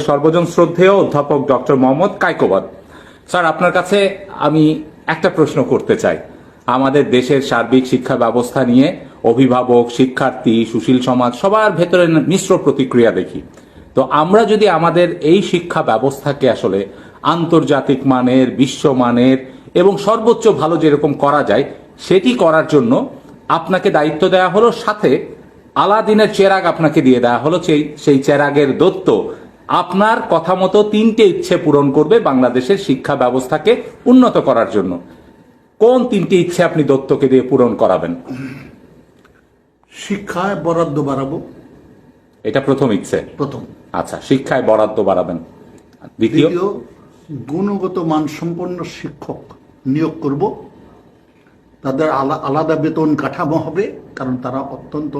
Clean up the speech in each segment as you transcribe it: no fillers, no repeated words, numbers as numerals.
সর্বজন শ্রদ্ধেয় অধ্যাপক ডক্টর মোহাম্মদ কায়কোবাদ স্যার, আপনার কাছে আমি একটা প্রশ্ন করতে চাই। আমাদের দেশের সার্বিক শিক্ষা ব্যবস্থা নিয়ে অভিভাবক, শিক্ষার্থী, সুশীল সমাজ সবার ভেতরে মিশ্র প্রতিক্রিয়া দেখি। তো আমরা যদি আমাদের এই শিক্ষা ব্যবস্থাকে আসলে আন্তর্জাতিক মানের, বিশ্বমানের এবং সর্বোচ্চ ভালো যেরকম করা যায় সেটি করার জন্য আপনাকে দায়িত্ব দেওয়া হলো, সাথে আলাদিনের চেরাগ আপনাকে দিয়ে দেওয়া হলো, সেই চেরাগের দৈত্য আপনার কথা মতো 3টে ইচ্ছে পূরণ করবে বাংলাদেশের শিক্ষা ব্যবস্থাকে উন্নত করার জন্য। কোন 3টে ইচ্ছে আপনি দত্তকে দিয়ে পূরণ করাবেন? শিক্ষায় বরাদ্দ বাড়াবো, এটা প্রথম ইচ্ছে। প্রথম। আচ্ছা, শিক্ষায় বরাদ্দ বাড়াবেন। দ্বিতীয়, গুণগত মানসম্পন্ন শিক্ষক নিয়োগ করব। তাদের আলাদা বেতন কাঠামো হবে, কারণ তারা অত্যন্ত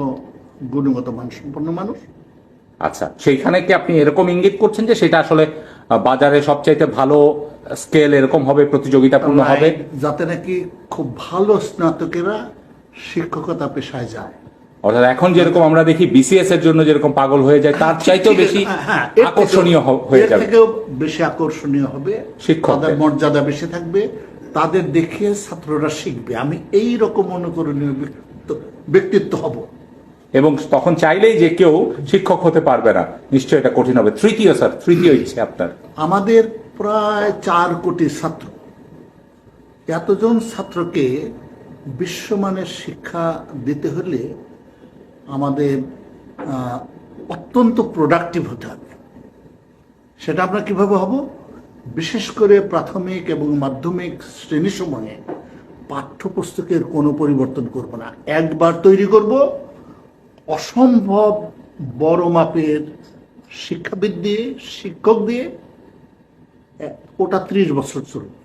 গুণগত মানসম্পন্ন মানুষ। আচ্ছা, সেইখানে কি আপনি এরকম ইঙ্গিত করছেন যে সেটা আসলে বাজারে সবচাইতে ভালো স্কেল এরকম হবে, প্রতিযোগিতাপূর্ণ হবে, যাতে নাকি খুব ভালো স্নাতকেরা শিক্ষকতা পেশায় যায়? অর্থাৎ এখন যেরকম আমরা দেখি বিসিএস এর জন্য যেরকম পাগল হয়ে যায়, তার চাইতেও বেশি আকর্ষণীয় হয়ে যাবে, থেকেও বেশি আকর্ষণীয় হবে। শিক্ষকদের মর্যাদা বেশি থাকবে, তাদের দেখে ছাত্ররা শিখবে। আমি এই রকম অনুকরণীয় ব্যক্তিত্ব হব। এবং তখন চাইলেই যে কেউ শিক্ষক হতে পারবে না, নিশ্চয়ই এটা কঠিন হবে। তৃতীয় স্যার, তৃতীয় ইচ্ছে আপনার? আমাদের প্রায় 4 কোটি ছাত্র, এতজন ছাত্রকে বিশ্বমানের শিক্ষা দিতে হলে আমাদের অত্যন্ত প্রোডাক্টিভ হতে হবে। সেটা আমরা কিভাবে হব? বিশেষ করে প্রাথমিক এবং মাধ্যমিক শ্রেণী সময়ে পাঠ্যপুস্তকের কোনো পরিবর্তন করব না। একবার তৈরি করব, অসম্ভব বড় মাপের শিক্ষাবিদ দিয়ে, শিক্ষক দিয়ে, ওটা 30 বছর চলবে।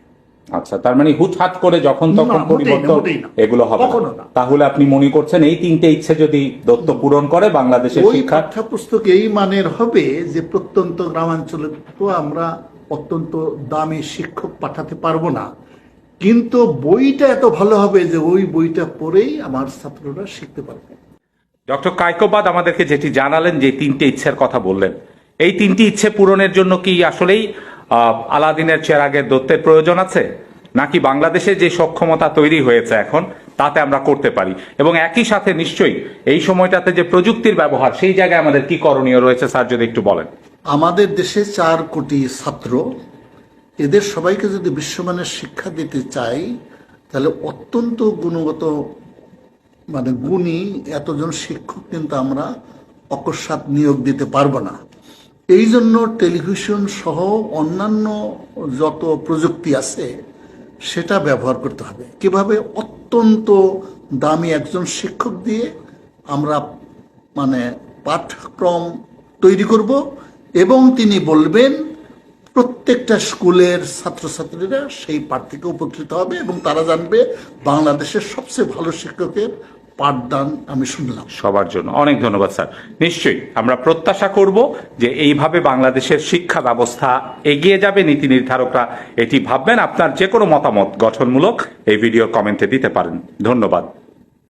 আচ্ছা, তার মানে হুটহাট করে যখন তখন পরিবর্তন এগুলো হবে না। তাহলে আপনি মনে করছেন এই 3টে ইচ্ছে যদি দত্ত পূরণ করে বাংলাদেশের শিক্ষা, পাঠ্যপুস্তক এই মানের হবে যে প্রত্যন্ত গ্রামাঞ্চলে তো আমরা অত্যন্ত দামি শিক্ষক পাঠাতে পারবো না, কিন্তু বইটা এত ভালো হবে যে ওই বইটা পড়েই আমার ছাত্ররা শিখতে পারবে। ডক্টর কায়কোবাদ আমাদেরকে যেটি জানালেন, যে 3টে ইচ্ছের কথা বললেন, এই 3টি ইচ্ছে পূরণের জন্য কি আসলেই আলাদিনের চেরাগের দত্তের প্রয়োজন আছে, নাকি বাংলাদেশে যে সক্ষমতা তৈরি হয়েছে এখন তাতে আমরা করতে পারি? এবং একই সাথে নিশ্চয়ই এই সময়টাতে যে প্রযুক্তির ব্যবহার, সেই জায়গায় আমাদের কি করণীয় রয়েছে স্যার, যদি একটু বলেন। আমাদের দেশে 4 কোটি ছাত্র, এদের সবাইকে যদি বিশ্বমানের শিক্ষা দিতে চাই, তাহলে অত্যন্ত গুণগত গুণী এতজন শিক্ষক কিন্তু আমরা অকস্মাৎ নিয়োগ দিতে পারবো না। এই জন্য টেলিভিশন সহ অন্যান্য যত প্রযুক্তি আছে সেটা ব্যবহার করতে হবে। কিভাবে? অত্যন্ত দামি একজন শিক্ষক দিয়ে আমরা পাঠ্যক্রম তৈরি করব, এবং তিনি বলবেন প্রত্যেকটা স্কুলের ছাত্রছাত্রীরা সেই পাঠ থেকে উপকৃত হবে, এবং তারা জানবে বাংলাদেশের সবচেয়ে ভালো শিক্ষকের পাঠদান আমি শুনলাম। সবার জন্য অনেক ধন্যবাদ স্যার। নিশ্চয়ই আমরা প্রত্যাশা করব যে এইভাবে বাংলাদেশের শিক্ষা ব্যবস্থা এগিয়ে যাবে, নীতি নির্ধারকরা এটি ভাববেন। আপনার যে কোনো মতামত গঠনমূলক এই ভিডিওর কমেন্টে দিতে পারেন। ধন্যবাদ।